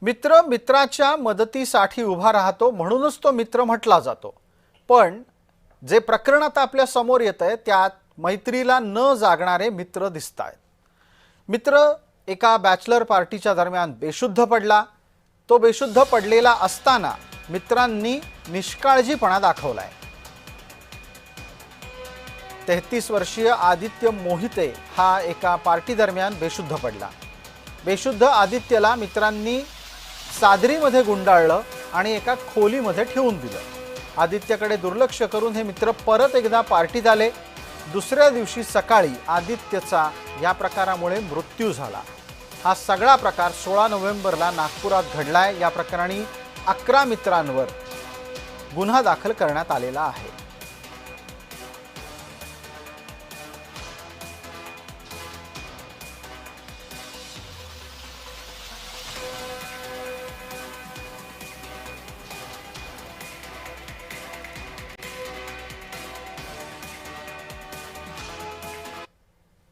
मित्र मित्राच्या मदतीसाठी उभा राहतो म्हणूनच तो मित्र म्हटला जातो। पण जे प्रकरण आता आपल्या समोर येतंय त्यात मैत्रीला न जागणारे मित्र दिसतायत। मित्र एका बॅचलर पार्टीच्या दरम्यान बेशुद्ध पडला। तो बेशुद्ध पडलेला असताना मित्रांनी निष्काळजीपणा दाखवलाय। 33 वर्षीय आदित्य मोहिते हा एका पार्टी दरम्यान बेशुद्ध पडला। बेशुद्ध आदित्यला मित्रांनी सादरीमध्ये गुंडाळलं आणि एका खोलीमध्ये ठेवून दिलं। आदित्यकडे दुर्लक्ष करून हे मित्र परत एकदा पार्टीत आले। दुसऱ्या दिवशी सकाळी आदित्यचा या प्रकारामुळे मृत्यू झाला। हा सगळा प्रकार 16 नोव्हेंबरला नागपुरात घडलाय। या प्रकरणी 11 मित्रांवर गुन्हा दाखल करण्यात आलेला आहे।